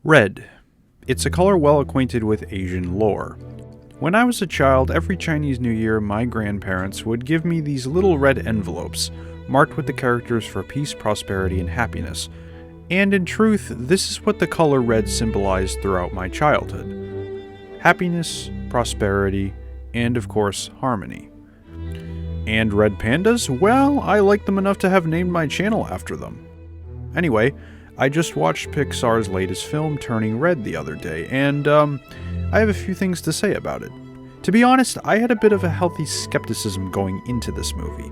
Red. It's a color well acquainted with Asian lore. When I was a child, every Chinese New Year, my grandparents would give me these little red envelopes, marked with the characters for peace, prosperity, and happiness. And in truth, this is what the color red symbolized throughout my childhood. Happiness, prosperity, and of course, harmony. And red pandas? Well, I like them enough to have named my channel after them. Anyway, I just watched Pixar's latest film, Turning Red, the other day, and I have a few things to say about it. To be honest, I had a bit of a healthy skepticism going into this movie.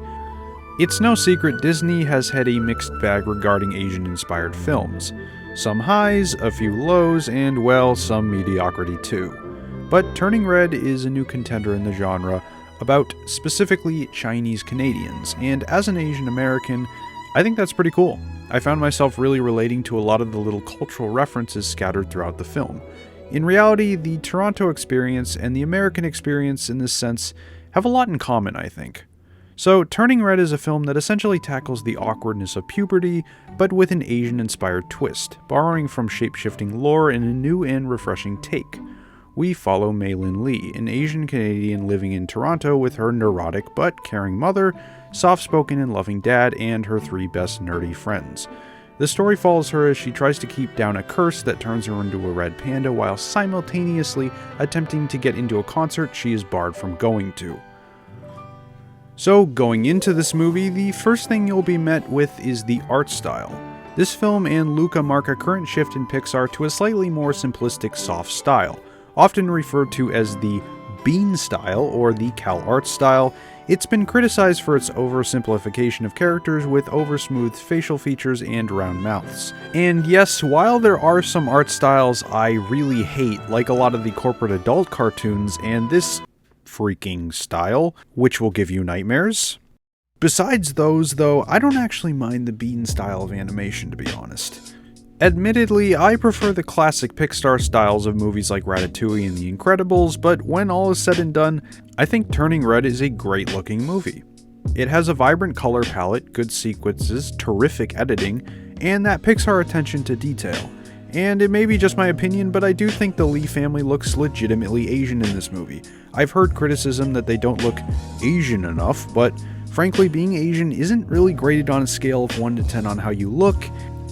It's no secret Disney has had a mixed bag regarding Asian-inspired films. Some highs, a few lows, and well, some mediocrity too. But Turning Red is a new contender in the genre about specifically Chinese Canadians, and as an Asian American, I think that's pretty cool. I found myself really relating to a lot of the little cultural references scattered throughout the film. In reality, the Toronto experience and the American experience in this sense have a lot in common, I think. So, Turning Red is a film that essentially tackles the awkwardness of puberty, but with an Asian-inspired twist, borrowing from shape-shifting lore in a new and refreshing take. We follow Meiline Lee, an Asian Canadian living in Toronto with her neurotic but caring mother, soft-spoken and loving dad, and her three best nerdy friends. The story follows her as she tries to keep down a curse that turns her into a red panda while simultaneously attempting to get into a concert she is barred from going to. So, going into this movie, the first thing you'll be met with is the art style. This film and Luca mark a current shift in Pixar to a slightly more simplistic, soft style, often referred to as the Bean style or the Cal Art style. It's been criticized for its oversimplification of characters with oversmoothed facial features and round mouths. And yes, while there are some art styles I really hate, like a lot of the corporate adult cartoons and this freaking style, which will give you nightmares. Besides those, though, I don't actually mind the Bean style of animation, to be honest. Admittedly, I prefer the classic Pixar styles of movies like Ratatouille and The Incredibles, but when all is said and done, I think Turning Red is a great looking movie. It has a vibrant color palette, good sequences, terrific editing, and that Pixar attention to detail. And it may be just my opinion, but I do think the Lee family looks legitimately Asian in this movie. I've heard criticism that they don't look Asian enough, but frankly, being Asian isn't really graded on a scale of 1 to 10 on how you look.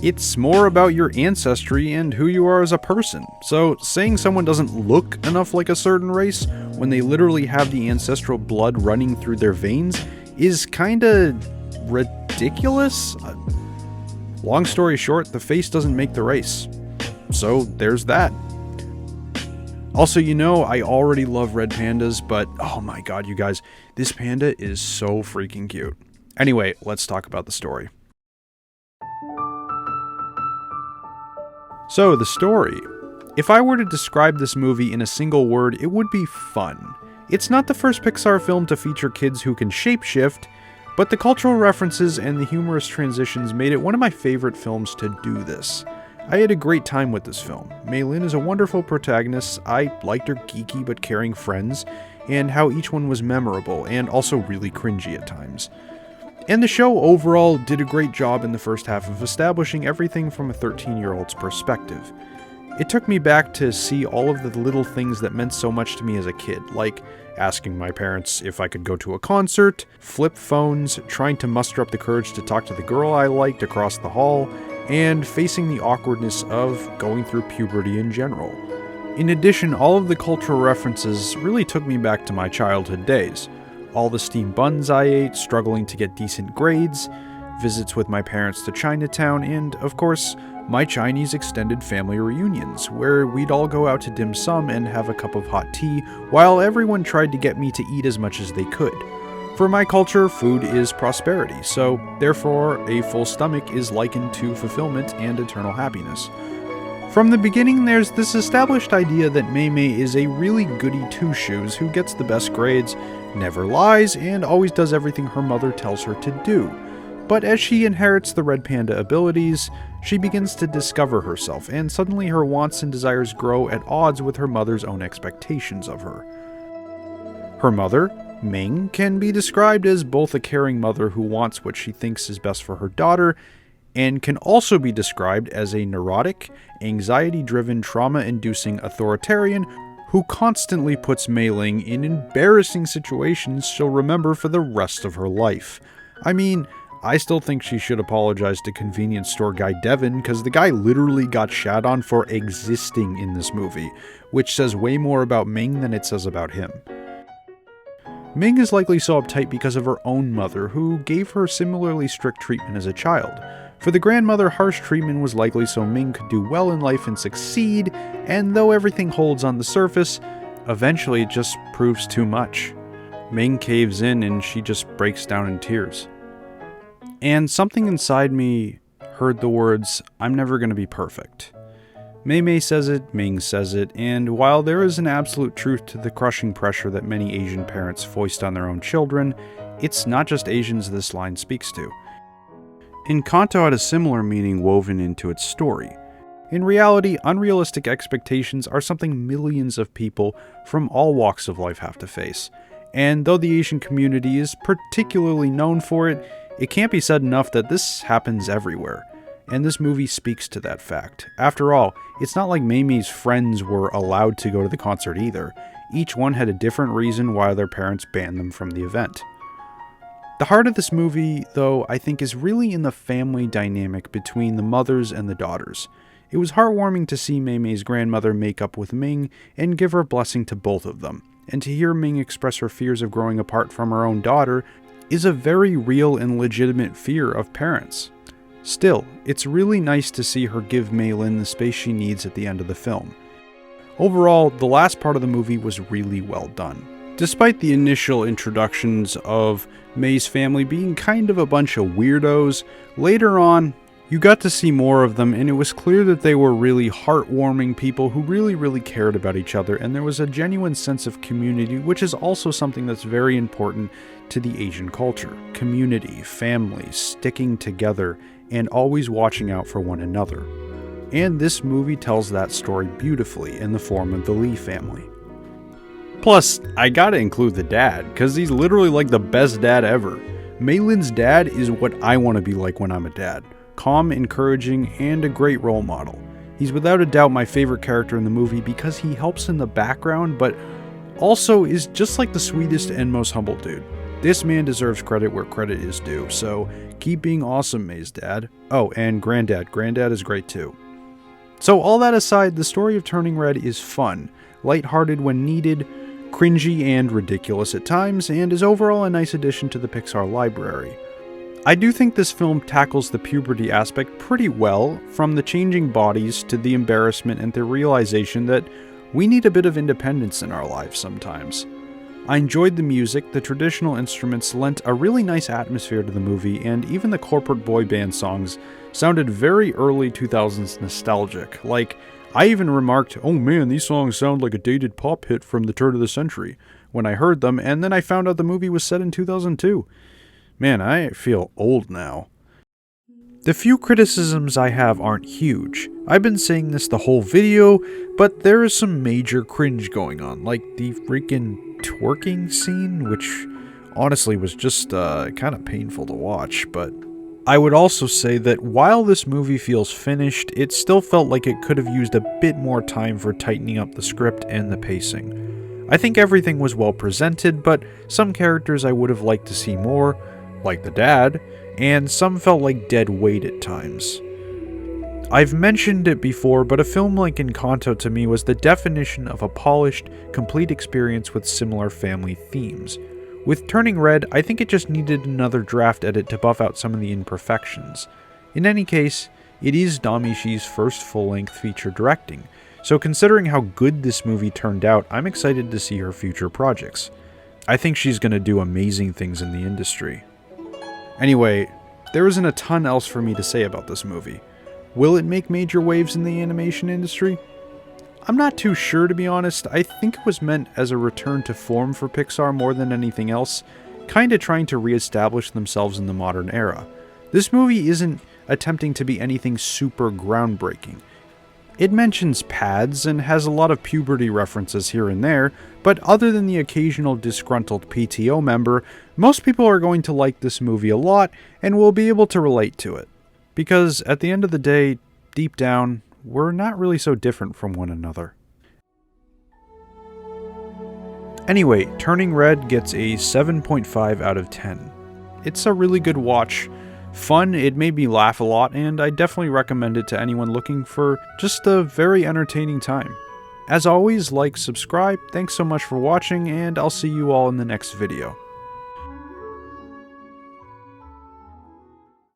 It's more about your ancestry and who you are as a person. So saying someone doesn't look enough like a certain race when they literally have the ancestral blood running through their veins is kinda ridiculous. Long story short, the face doesn't make the race. So there's that. Also, I already love red pandas, but oh my god, you guys, this panda is so freaking cute. Anyway, let's talk about the story. So, the story. If I were to describe this movie in a single word, it would be fun. It's not the first Pixar film to feature kids who can shapeshift, but the cultural references and the humorous transitions made it one of my favorite films to do this. I had a great time with this film. Meiline is a wonderful protagonist. I liked her geeky but caring friends, and how each one was memorable and also really cringy at times. And the show overall did a great job in the first half of establishing everything from a 13-year-old's perspective. It took me back to see all of the little things that meant so much to me as a kid, like asking my parents if I could go to a concert, flip phones, trying to muster up the courage to talk to the girl I liked across the hall, and facing the awkwardness of going through puberty in general. In addition, all of the cultural references really took me back to my childhood days. All the steamed buns I ate, struggling to get decent grades, visits with my parents to Chinatown, and, of course, my Chinese extended family reunions, where we'd all go out to dim sum and have a cup of hot tea, while everyone tried to get me to eat as much as they could. For my culture, food is prosperity, so therefore a full stomach is likened to fulfillment and eternal happiness. From the beginning, there's this established idea that Mei Mei is a really goody two-shoes who gets the best grades, never lies, and always does everything her mother tells her to do. But as she inherits the red panda abilities, she begins to discover herself, and suddenly her wants and desires grow at odds with her mother's own expectations of her. Her mother, Ming, can be described as both a caring mother who wants what she thinks is best for her daughter, and can also be described as a neurotic, anxiety-driven, trauma-inducing authoritarian who constantly puts Meiling in embarrassing situations she'll remember for the rest of her life. I mean, I still think she should apologize to convenience store guy Devin, because the guy literally got shat on for existing in this movie, which says way more about Ming than it says about him. Ming is likely so uptight because of her own mother, who gave her similarly strict treatment as a child. For the grandmother, harsh treatment was likely so Ming could do well in life and succeed, and though everything holds on the surface, eventually it just proves too much. Ming caves in and she just breaks down in tears. And something inside me heard the words, "I'm never gonna be perfect." Mei Mei says it, Ming says it, and while there is an absolute truth to the crushing pressure that many Asian parents foist on their own children, it's not just Asians this line speaks to. Encanto had a similar meaning woven into its story. In reality, unrealistic expectations are something millions of people from all walks of life have to face. And though the Asian community is particularly known for it, it can't be said enough that this happens everywhere. And this movie speaks to that fact. After all, it's not like Mei Mei's friends were allowed to go to the concert either. Each one had a different reason why their parents banned them from the event. The heart of this movie, though, I think is really in the family dynamic between the mothers and the daughters. It was heartwarming to see Mei Mei's grandmother make up with Ming and give her blessing to both of them. And to hear Ming express her fears of growing apart from her own daughter is a very real and legitimate fear of parents. Still, it's really nice to see her give Meiline the space she needs at the end of the film. Overall, the last part of the movie was really well done. Despite the initial introductions of Mei's family being kind of a bunch of weirdos, later on, you got to see more of them, and it was clear that they were really heartwarming people who really cared about each other, and there was a genuine sense of community, which is also something that's very important to the Asian culture. Community, family, sticking together, and always watching out for one another. And this movie tells that story beautifully in the form of the Lee family. Plus, I gotta include the dad, because he's literally like the best dad ever. Meiline's dad is what I want to be like when I'm a dad. Calm, encouraging, and a great role model. He's without a doubt my favorite character in the movie because he helps in the background, but also is just like the sweetest and most humble dude. This man deserves credit where credit is due, so keep being awesome, Mei's dad. Oh, and Granddad. Granddad is great too. So all that aside, the story of Turning Red is fun, lighthearted when needed, cringy and ridiculous at times, and is overall a nice addition to the Pixar library. I do think this film tackles the puberty aspect pretty well, from the changing bodies to the embarrassment and the realization that we need a bit of independence in our lives sometimes. I enjoyed the music, the traditional instruments lent a really nice atmosphere to the movie, and even the corporate boy band songs sounded very early 2000s nostalgic. Like, I even remarked, "Oh man, these songs sound like a dated pop hit from the turn of the century," when I heard them, and then I found out the movie was set in 2002. Man, I feel old now. The few criticisms I have aren't huge. I've been saying this the whole video, but there is some major cringe going on, like the freaking twerking scene, which honestly was just kind of painful to watch, but I would also say that while this movie feels finished, it still felt like it could have used a bit more time for tightening up the script and the pacing. I think everything was well presented, but some characters I would have liked to see more, like the dad, and some felt like dead weight at times. I've mentioned it before, but a film like Encanto to me was the definition of a polished, complete experience with similar family themes. With Turning Red, I think it just needed another draft edit to buff out some of the imperfections. In any case, it is Domee Shi's first full-length feature directing, so considering how good this movie turned out, I'm excited to see her future projects. I think she's gonna do amazing things in the industry. Anyway, there isn't a ton else for me to say about this movie. Will it make major waves in the animation industry? I'm not too sure, to be honest. I think it was meant as a return to form for Pixar more than anything else, kinda trying to re-establish themselves in the modern era. This movie isn't attempting to be anything super groundbreaking. It mentions pads and has a lot of puberty references here and there, but other than the occasional disgruntled PTO member, most people are going to like this movie a lot and will be able to relate to it. Because at the end of the day, deep down, we're not really so different from one another. Anyway, Turning Red gets a 7.5 out of 10. It's a really good watch. Fun, it made me laugh a lot, and I definitely recommend it to anyone looking for just a very entertaining time. As always, like, subscribe, thanks so much for watching, and I'll see you all in the next video.